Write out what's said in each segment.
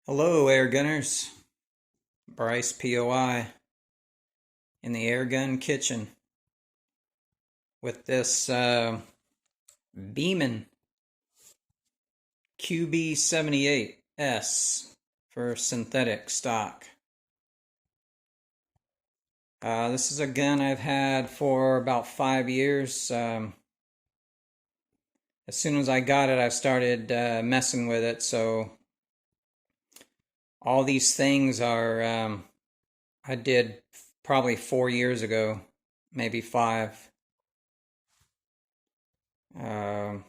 Hello, air gunners. Bryce POI in the air gun kitchen with this Beeman QB78S for synthetic stock. This is a gun I've had for about 5 years. As soon as I got it, I started messing with it. So all these things are I did probably 4 years ago, maybe 5. Um,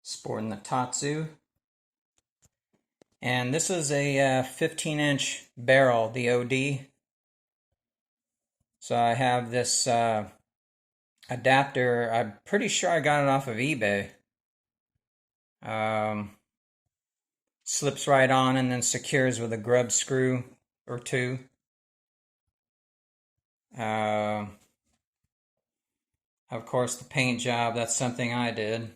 Sporting the Tatsu. And this is a 15-inch barrel, the OD. So I have this adapter. I'm pretty sure I got it off of eBay. Um, Slips right on and then secures with a grub screw or two. Uh, of course, the paint job, that's something I did.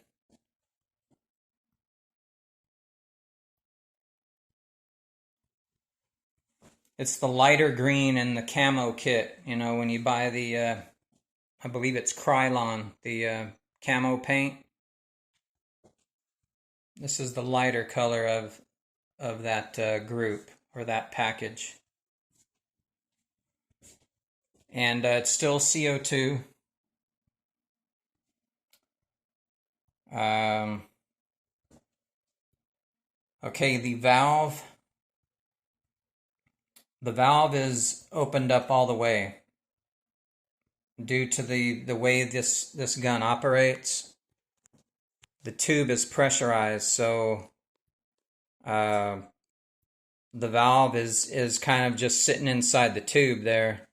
It's the lighter green in the camo kit. You know, when you buy the, I believe it's Krylon, the camo paint. This is the lighter color of that group or that package. And it's still CO2. Okay, the valve is opened up all the way due to the way this gun operates. The tube is pressurized, so the valve is kind of just sitting inside the tube there.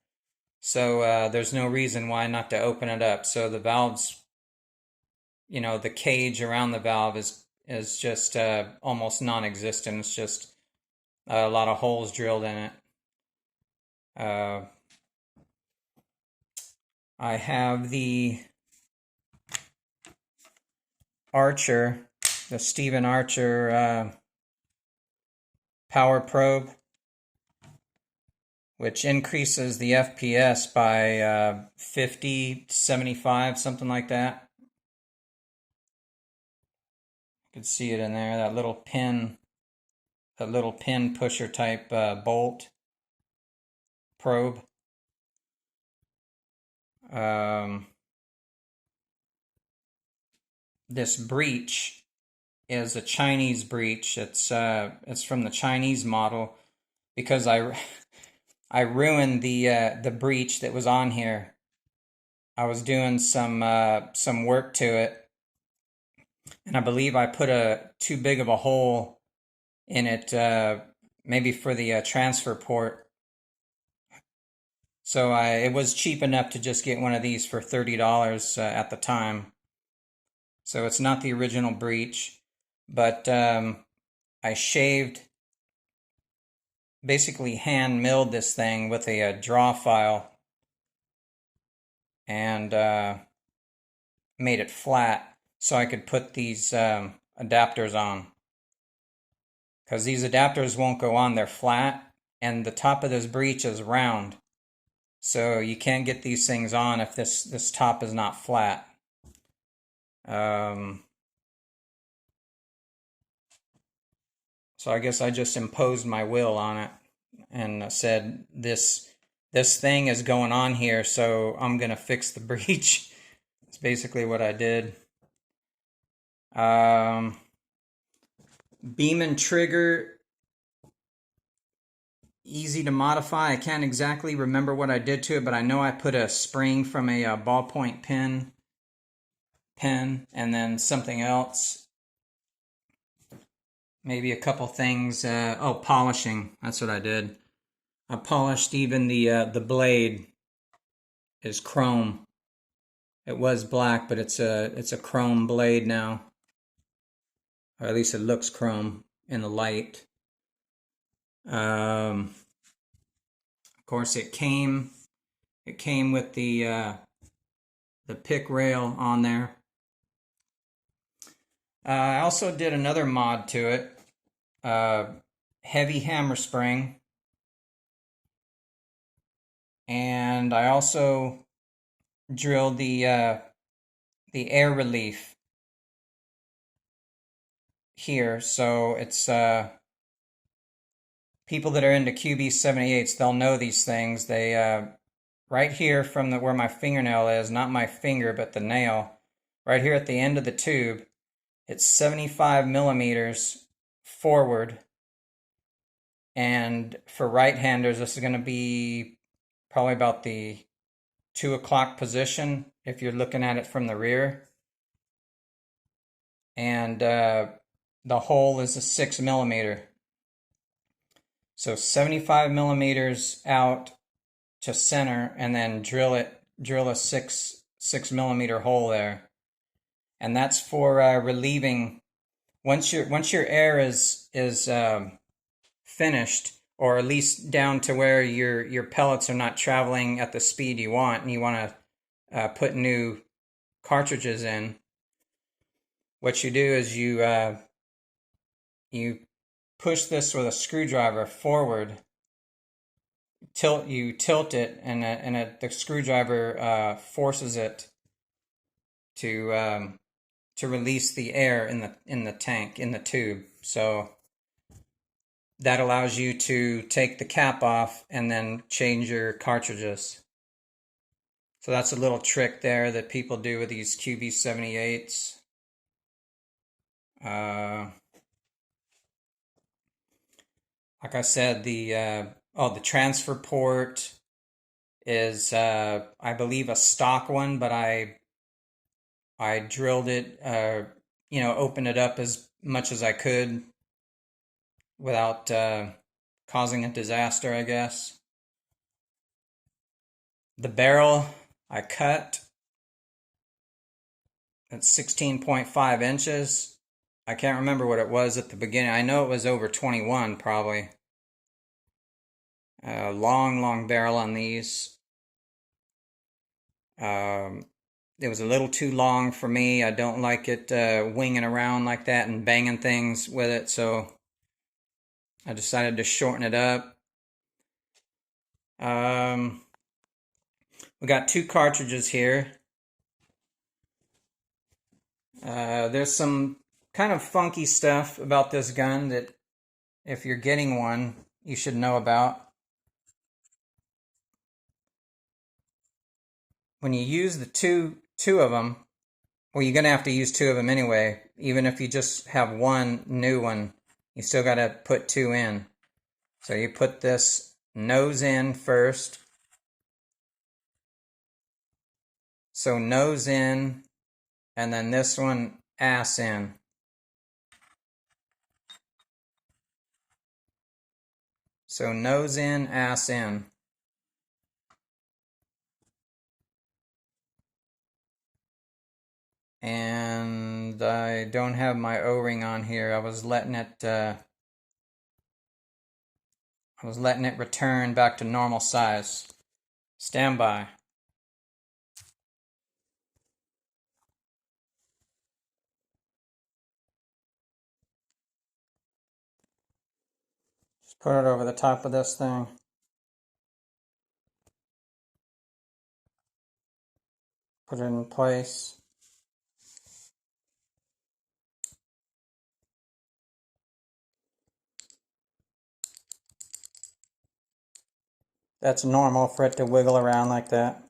So there's no reason why not to open it up. So the valve's, the cage around the valve is just almost non-existent. It's just a lot of holes drilled in it. I have the Archer, the Stephen Archer power probe, which increases the FPS by 50, 75, something like that. You can see it in there, that little pin pusher type bolt probe. This breech is a Chinese breech. It's from the Chinese model because I ruined the breech that was on here. I was doing some work to it, and I believe I put too big of a hole in it, maybe for the transfer port. So it was cheap enough to just get one of these for $30 at the time. So it's not the original breech, but I basically hand milled this thing with a draw file and made it flat so I could put these adapters on. Because these adapters won't go on, they're flat, and the top of this breech is round. So you can't get these things on if this top is not flat. So I guess I just imposed my will on it and said this thing is going on here, so I'm gonna fix the breech. That's basically what I did. Beeman trigger, easy to modify. I can't exactly remember what I did to it, but I know I put a spring from a ballpoint pen and then something else. Maybe a couple things. Oh, polishing. That's what I did. I polished even the blade is chrome. It was black, but it's a chrome blade now. Or at least it looks chrome in the light. Of course, it came with the pick rail on there. I also did another mod to it, heavy hammer spring, and I also drilled the air relief here. So it's people that are into QB78s, they'll know these things. They right here from where my fingernail is, not my finger, but the nail, right here at the end of the tube, it's 75 millimeters forward. And for right-handers, this is going to be probably about the 2 o'clock position if you're looking at it from the rear. And the hole is a 6 millimeter. So 75 millimeters out to center, and then drill a 6 millimeter hole there. And that's for relieving once your air is finished, or at least down to where your pellets are not traveling at the speed you want, and you want to put new cartridges in. What you do is you push this with a screwdriver forward. You tilt it, and the screwdriver forces it to release the air in the tank, in the tube. So that allows you to take the cap off and then change your cartridges. So that's a little trick there that people do with these QB78s. Like I said, the transfer port is I believe a stock one, but I drilled it, opened it up as much as I could without causing a disaster, I guess. The barrel I cut at 16.5 inches. I can't remember what it was at the beginning. I know it was over 21 probably. Long barrel on these. It was a little too long for me. I don't like it winging around like that and banging things with it, so I decided to shorten it up. We got 2 cartridges here. There's some kind of funky stuff about this gun that if you're getting one, you should know about. When you use the two of them, well, you're going to have to use 2 of them anyway. Even if you just have one new one, you still got to put 2 in. So you put this nose in first. So nose in, and then this one ass in. So nose in, ass in. And I don't have my O-ring on here. I was letting it return back to normal size. Stand by. Just put it over the top of this thing. Put it in place. That's normal for it to wiggle around like that.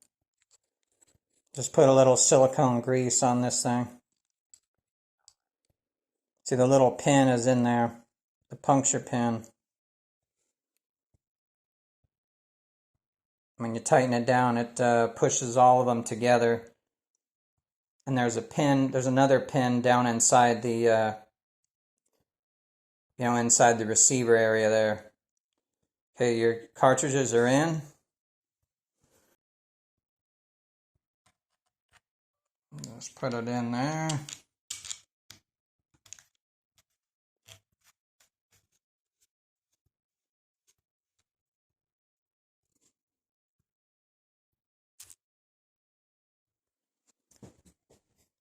Just put a little silicone grease on this thing. See, the little pin is in there, the puncture pin. When you tighten it down, it pushes all of them together. And there's a pin, there's another pin down inside the, inside the receiver area there. Okay, your cartridges are in. Let's put it in there.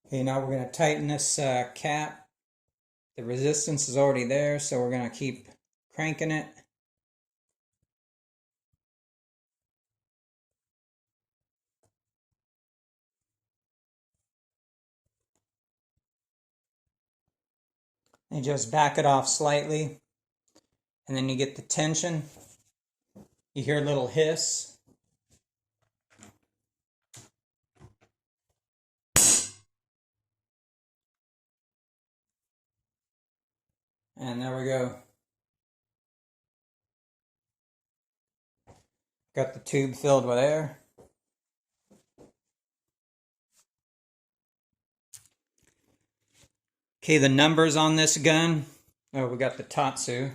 Okay, now we're going to tighten this cap. The resistance is already there, so we're going to keep cranking it. And just back it off slightly. And then you get the tension. You hear a little hiss. And there we go. Got the tube filled with air. Okay, the numbers on this gun. Oh, we got the Tatsu.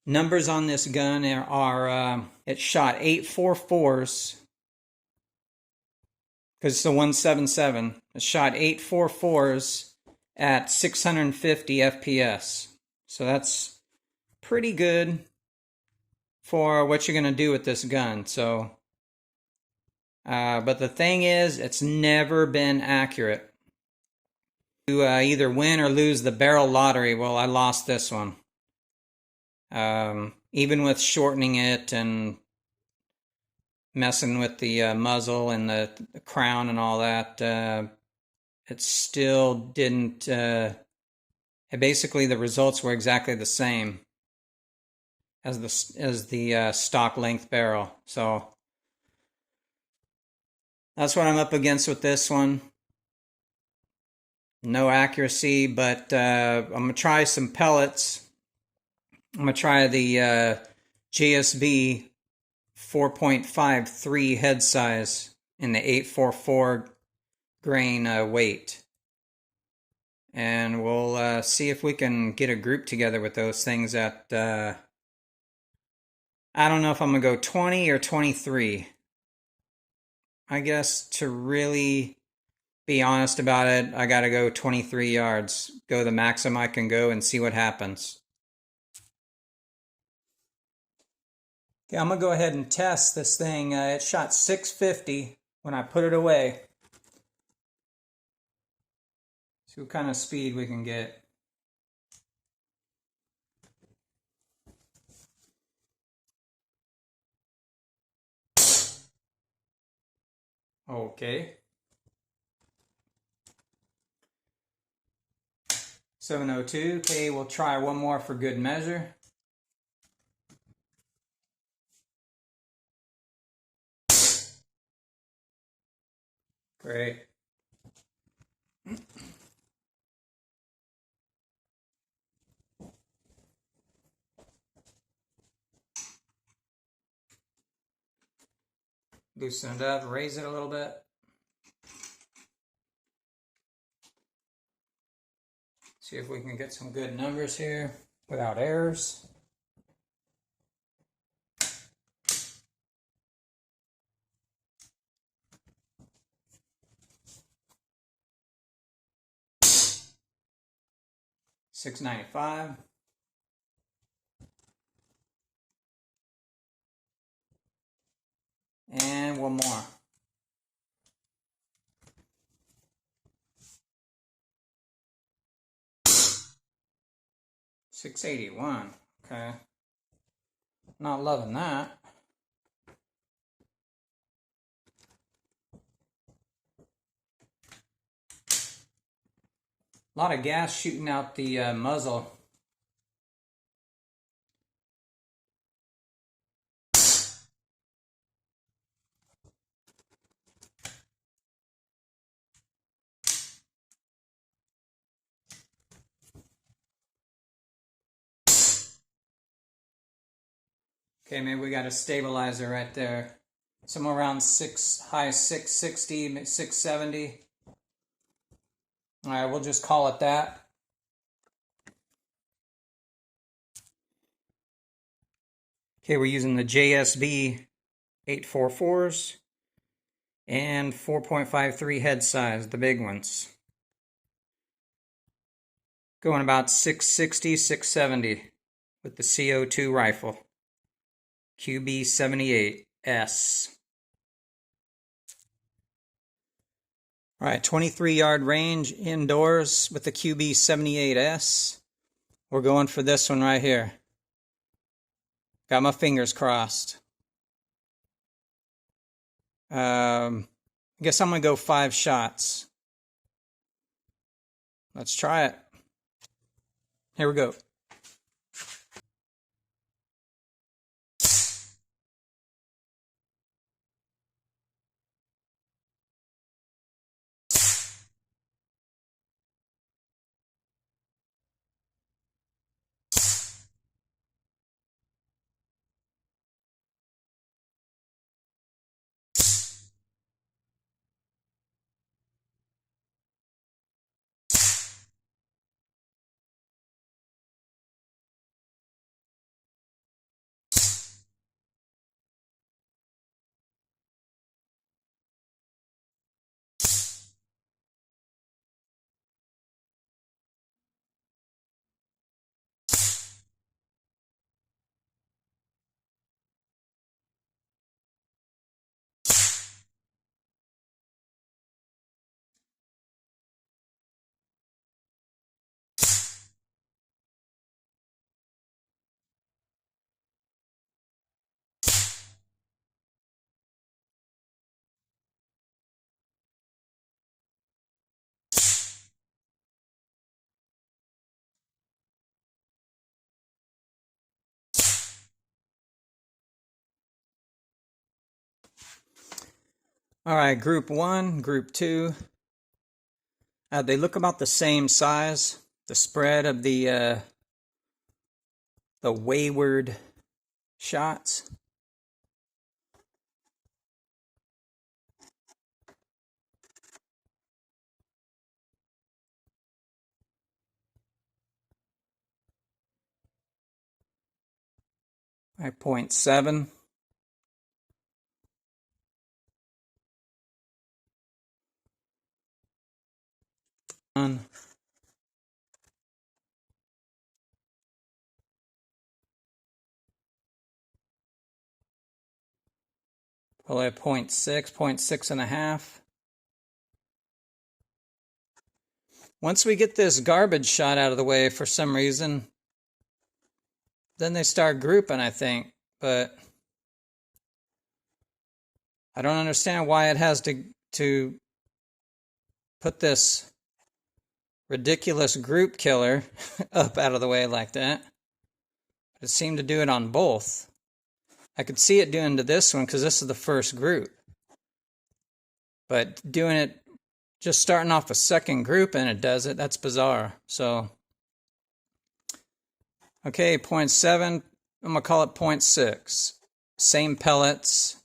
Numbers on this gun are it shot 844s because it's a 177. It shot 844s at 650 FPS. So that's pretty good for what you're going to do with this gun. So, but the thing is, it's never been accurate. You either win or lose the barrel lottery. Well, I lost this one. Even with shortening it and messing with the muzzle and the crown and all that, it still didn't. Basically, the results were exactly the same as the stock length barrel. So that's what I'm up against with this one. No accuracy, but I'm gonna try some pellets. I'm going to try the GSB 4.53 head size in the 844 grain weight. And we'll see if we can get a group together with those things at, I don't know if I'm going to go 20 or 23. I guess to really be honest about it, I got to go 23 yards. Go the maximum I can go and see what happens. Okay, I'm going to go ahead and test this thing. It shot 650 when I put it away. See what kind of speed we can get. Okay. 702. Okay, we'll try one more for good measure. Great. Loosen it up, raise it a little bit. See if we can get some good numbers here without errors. $6.95. And one more. $6.81. Okay. Not loving that. A lot of gas shooting out the muzzle. Okay, maybe we got a stabilizer right there. Somewhere around high 660, 670. All right, we'll just call it that. Okay, we're using the JSB 844s and 4.53 head size, the big ones. Going about 660, 670 with the CO2 rifle. QB78S. All right, 23-yard range indoors with the QB78S. We're going for this one right here. Got my fingers crossed. I guess I'm going to go 5 shots. Let's try it. Here we go. All right, group 1, group 2. They look about the same size. The spread of the wayward shots. All right, 0.7. Probably a 0.6, 0.6.5. Once we get this garbage shot out of the way for some reason, then they start grouping, I think. But I don't understand why it has to put this ridiculous group killer up out of the way like that. But it seemed to do it on both. I could see it doing to this one because this is the first group. But doing it, just starting off a second group and it does it, that's bizarre. So, okay, 0.7, I'm going to call it 0.6. Same pellets,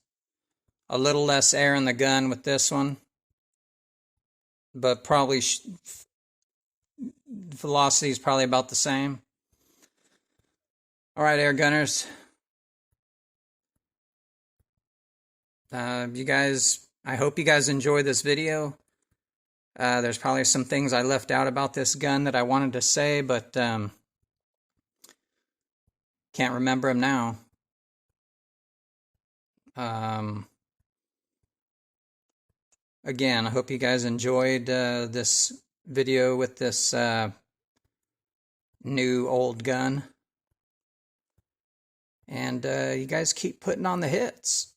a little less air in the gun with this one. But probably velocity is probably about the same. All right, air gunners. You guys, I hope you guys enjoy this video. There's probably some things I left out about this gun that I wanted to say, but can't remember them now. Again, I hope you guys enjoyed this video with this new old gun. And you guys keep putting on the hits.